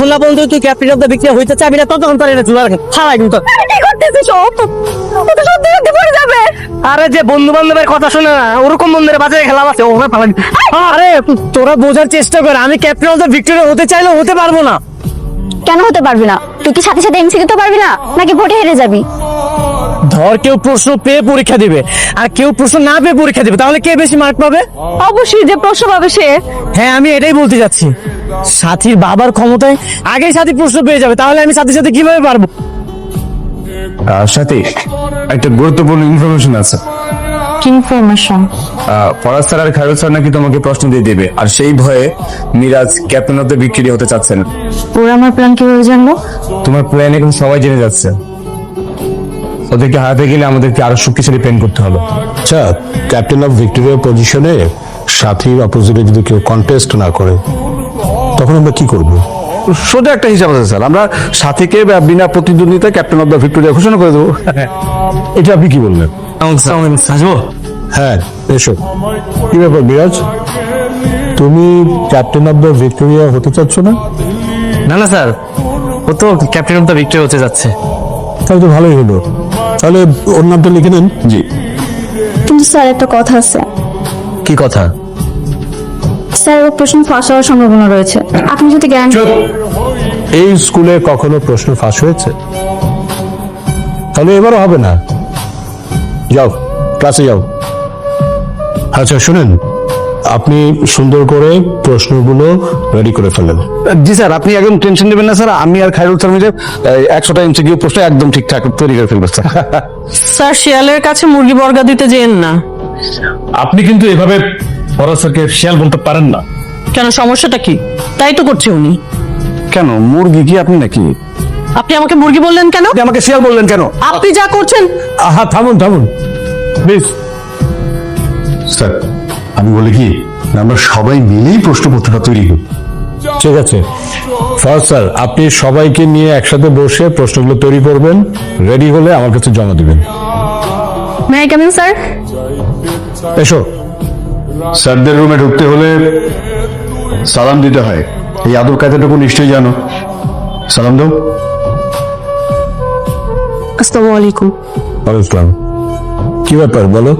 যতক্ষণ না পর্যন্ত তুই ক্যাপ্টেন অফ দ্য ভিক্টোরিয়া হইতে চাবি না ততক্ষণ তোর এটা চুলা রাখেন খারাপ কিন্তু কি করতেছিস ও তো সত্যি সত্যি পড়ে যাবে। আরে যে বন্ধু বান্ধবের কথা শুনে না ওরকম বন্ধুদের বাজারে খেলা আছে ওভাবে ফালাবি। আরে তোরা বোঝার চেষ্টা কর আমি ক্যাপ্টেন অফ দ্য ভিক্টোরিয়া হতে চাইলেও হতে পারবো না। কেন হতে পারবি না? তুই কি সাথে সাথে এমসি দিতে পারবি না নাকি ভোটে হেরে যাবি? ধর কেউ প্রশ্ন পেয়ে পরীক্ষা দিবে আর কেউ প্রশ্ন না পেয়ে পরীক্ষা দিবে তাহলে কে বেশি মার্ক পাবে? অবশ্যই যে প্রশ্ন পাবে সে। হ্যাঁ আমি এটাই বলতে যাচ্ছি সাথীর বাবার ক্ষমতায় আগেই সাথী প্রশ্ন পেয়ে যাবে তাহলে আমি সাথে সাথে কিভাবে পারবো? সাথী একটা গুরুত্বপূর্ণ ইনফরমেশন আছে। কি ইনফরমেশন? ফরাজ স্যার আর খায়রুল স্যার নাকি তোমাকে প্রশ্ন দিয়ে দেবে আর সেই ভয়ে Miraz captain of the Victoria হতে চাচ্ছেন। ওরা আমার প্ল্যান কিভাবে জানবো? তোমার প্ল্যান এখন সবাই জেনে যাচ্ছে। ওদেরকে হারাতে গেলে আমাদেরকে আরো শক্তিশালী প্ল্যান করতে হবে। আচ্ছা ক্যাপ্টেন অফ ভিক্টোরিয়া পজিশনে সাথীর অপোজিটে যদি কেউ কন্টেস্ট না করে তখন আমরা কি করব? সোজা একটা হিসাব আছে স্যার, আমরা সাথীকে বিনা প্রতিদ্বন্দ্বিতায় ক্যাপ্টেন অফ দ্য ভিক্টোরিয়া ঘোষণা করে দেবো। এটা আপনি কি বললেন? আসবো হ্যাঁ এসো। কি ব্যাপার বিরাজ, তুমি ক্যাপ্টেন অফ দ্য ভিক্টোরিয়া হতে চাচ্ছ না? না না স্যার ও তো ক্যাপ্টেন অফ দ্য ভিক্টোরিয়া হতে যাচ্ছে। তাহলে তো ভালোই হলো, তাহলে ওর নামটা লিখে নেন। জি। কিন্তু স্যার একটা কথা আছে। কি কথা? স্যার ও প্রশ্ন ফাঁস হওয়ার সম্ভাবনা রয়েছে। আপনি যদি গ্যারান্টি। এই স্কুলে কখনো প্রশ্ন ফাঁস হয়েছে? তাহলে এবারও হবে না। যাও ক্লাসে যাও। আচ্ছা শুনেন, আপনি সুন্দর করে প্রশ্নগুলো রেডি করে ফেলেন। জি স্যার, আপনি একদম টেনশন নেবেন না স্যার, আমি আর খায়রুল স্যার মিলে 100টা এমসিকিউ প্রশ্ন একদম ঠিকঠাক তৈরি করে ফেলবো স্যার। স্যার শিয়ালের কাছে মুরগি বর্গা দিতে যেন না। আপনি কিন্তু এভাবে ফরাজ স্যারকে শিয়াল বলতে পারেন না। কেন সমস্যাটা কি? তাই তো করছে উনি। কেন মুরগি কি আপনি নাকি? আপনি আমাকে মুরগি বললেন কেন? আপনি আমাকে শিয়াল বললেন কেন? আপনি যা করছেন। আহা থামুন থামুন প্লিজ। স্যার আমি বলি কি আমরা সবাই মিলেই প্রশ্নপত্রটা তৈরি করি। ঠিক আছে ফার্স্ট স্যার, আপনি সবাইকে নিয়ে একসাথে বসে প্রশ্নগুলো তৈরি করবেন, রেডি হলে আমার কাছে জমা দিবেন। May I come in sir? এসো। স্যারদের রুমে ঢুকতে হলে সালাম দিতে হয়, এই আদব কায়দাটুকু নিশ্চয়ই জানো। সালাম দাও। আসসালামু আলাইকুম। ওয়ালাইকুম। কি ব্যাপার বলো?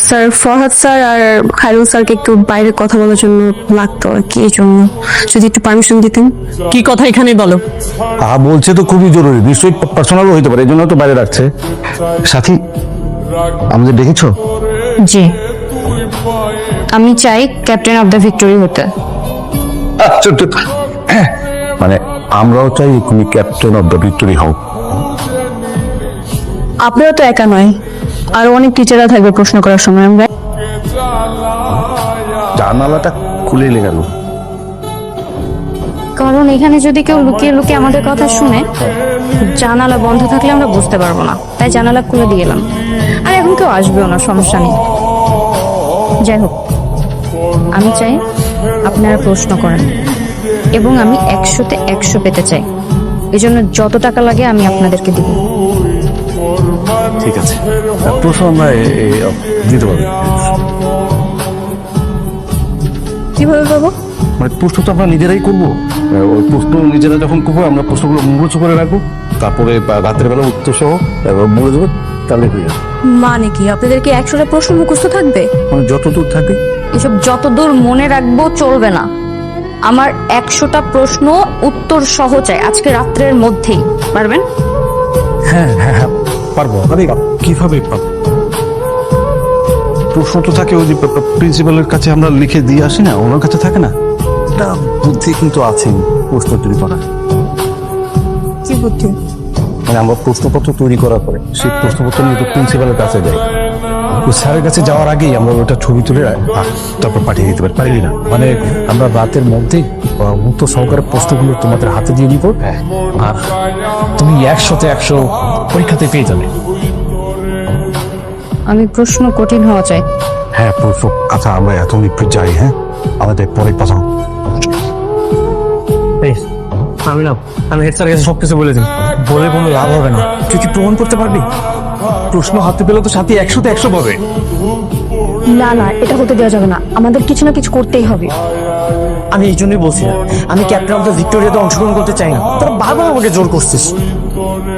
স্যার ফরহাদ স্যার আর খায়রুল স্যারকে একটু বাইরে কথা বলার জন্য লাগতো আর কি, এই জন্য যদি একটু পারমিশন দিতেন। কি কথা এখানেই বলো। বলছে তো খুবই জরুরি, নিশ্চয়ই পার্সোনালও হইতে পারে, এই জন্য তো বাইরে রাখছে। সাথী আমাদের দেখেছো? জি আমি চাই ক্যাপ্টেন অফ দ্য ভিক্টোরি হতে। মানে আমরাও চাই তুমি ক্যাপ্টেন অফ দ্য ভিক্টোরি হও। আপনারা তো একা নয়, আরো অনেক টিচাররা থাকবে প্রশ্ন করার সময়। আমরা জানালাটা খুলে গেল। কারণ এখানে যদি কেউ লুকিয়ে লুকিয়ে আমাদের কথা শুনে, জানালা বন্ধ থাকলে আমরা বুঝতে পারবো না, তাই জানালা খুলে দিয়ে এলাম। আর এখন কেউ আসবেও না, সমস্যা নেই। যাই হোক আমি চাই আপনারা প্রশ্ন করেন এবং আমি 100-তে 100 পেতে চাই। এজন্য যত টাকা লাগে আমি আপনাদেরকে দিব। ঠিক আছে, প্রশ্ন আমরা দিতে পারবো। কিভাবে পাবো? মানে প্রশ্ন তো আমরা নিজেরাই করবো। ওই প্রশ্ন নিজেরা যখন করবো আমরা প্রশ্নগুলো মুখস্থ করে রাখবো, তারপরে রাতের বেলা উত্তর সহ বলে দেবো, তাহলে হয়ে যাবে। মানে কি আপনাদেরকে 100টা প্রশ্ন মুখস্থ থাকবে? মানে যতদূর থাকে। এসব যতদূর মনে রাখবো চলবে না। আমার 100টা প্রশ্ন উত্তর সহ চাই আজকে রাত্রের মধ্যেই। পারবেন? হ্যাঁ হ্যাঁ হ্যাঁ পারবো। আরে কিভাবে পাবো? প্রশ্ন তো থাকে ওই যে প্রিন্সিপালের কাছে আমরা লিখে দিয়ে আসি না, ওনার কাছে থাকে না। এটা বুদ্ধি কিন্তু আছে প্রশ্ন তৈরি করা। কি বুদ্ধি? মানে আমরা প্রশ্নপত্র তৈরি করার পরে সেই প্রশ্নপত্র নিয়ে তো প্রিন্সিপালের কাছে যাই। ওই স্যারের কাছে যাওয়ার আগেই আমরা ওটা ছবি তুলে তারপর পাঠিয়ে দিতে পারি। পারি না মানে আমরা রাতের মধ্যেই উত্তর সহকারে প্রশ্নগুলো তোমাদের হাতে দিয়ে দিব, আর তুমি 100-তে 100 পরীক্ষাতে পেয়ে যাবে। আমি প্রশ্ন কঠিন হওয়া চাই। হ্যাঁ প্রশ্ন। আচ্ছা আমরা এত একটু যাই, হ্যাঁ আমাদের পরে পাঠাও। আমি না আমি হেড স্যারের কাছে সবকিছু বলে দিই, বলে কোনো লাভ হবে না। তুই কি প্রমাণ করতে পারবি? প্রশ্ন হাতে পেলে তো সাথী 100-তে 100 পাবে। না না এটা হতে দেওয়া যাবে না, আমাদের কিছু না কিছু করতেই হবে। আমি এই জন্যই বলছি না, আমি ক্যাপ্টেন অফ দ্য ভিক্টোরিয়াতে অংশগ্রহণ করতে চাই না। তোরা বারবার আমাকে জোর করছিস।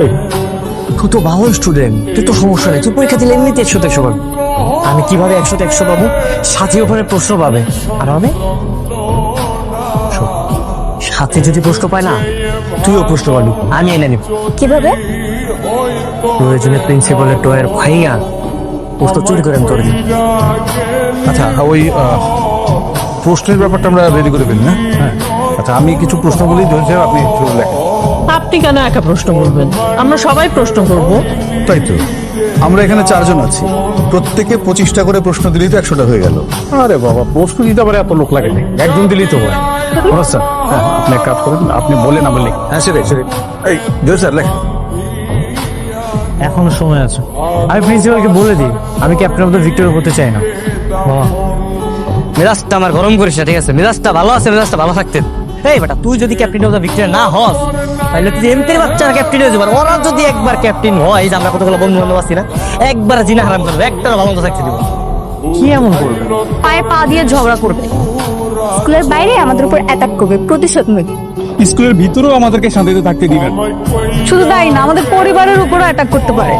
এই, তুই তো ভালো স্টুডেন্ট, তুই তো সমস্যা নেই, তুই পরীক্ষা দিলে এমনিতে 100-100 পাবি। আমি কিভাবে 100-100 পাবো? সাথী ওখানে প্রশ্ন পাবে, আর আমি সাথে যদি প্রশ্ন পায় না, তুইও প্রশ্ন পাবি, আমি এনে নিব। কিভাবে? প্রয়োজনে প্রিন্সিপালের টয়ের ভাইয়া প্রশ্ন চুরি করে আমি তোর দিই। আচ্ছা ওই প্রশ্নের ব্যাপারটা আমরা রেডি করে ফেলি না? হ্যাঁ আচ্ছা, আমি কিছু প্রশ্ন বলি, ধরে সাহেব আপনি একটু লেখেন। আপনি কেন একা প্রশ্ন করবেন? আমরা সবাই প্রশ্ন করব। তাই তো, আমরা এখানে 4 জন আছি, প্রত্যেকে 25টা করে প্রশ্ন দিলেই তো 100টা হয়ে গেল। আরে বাবা, প্রশ্ন দিতে পারে এত লোক লাগে নাকি? একজন দিলেই তো হয়। বলো স্যার, হ্যাঁ, আপনি এক কাজ করেন, আপনি বলেন আমি লিখি। হ্যাঁ সেটাই সেটাই। এই জয় স্যার লেখ। এখনো সময় আছে। আমি প্রিন্সিপালকে বলে দিই আমি ক্যাপ্টেন অফ দ্য ভিক্টোরিয়া হতে চাই না। বাবা, মেজাজটা আমার গরম করিস না, ঠিক আছে? মেজাজটা ভালো আছে, মেজাজটা ভালো থাকতে। এই বেটা, তুই যদি ক্যাপ্টেন অফ দ্য ভিক্টোরিয়া না হস, তাহলে তুই এমপির বাচ্চারা ক্যাপ্টেন হয়ে যাবে। ওরা যদি একবার ক্যাপ্টেন হয়, যে আমরা কতগুলো বন্ধু বান্ধব আছি না, একবার জিনা হারাম করবে, একটা ভালো মতো থাকতে দিব। কি এমন করবে? পায়ে পা দিয়ে ঝগড়া করবে, স্কুলের বাইরে আমাদের উপর অ্যাটাক করবে, প্রতিশোধ নেবে। স্কুলের ভিতরেও আমাদেরকে শান্তিতে থাকতে দিবেন। শুধু তাই না, আমাদের পরিবারের উপরও অ্যাটাক করতে পারে।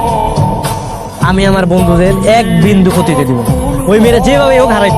আমি আমার বন্ধুদের এক বিন্দু ক্ষতিতে দিব। ওই মেয়েরা যেভাবে হোক হারাই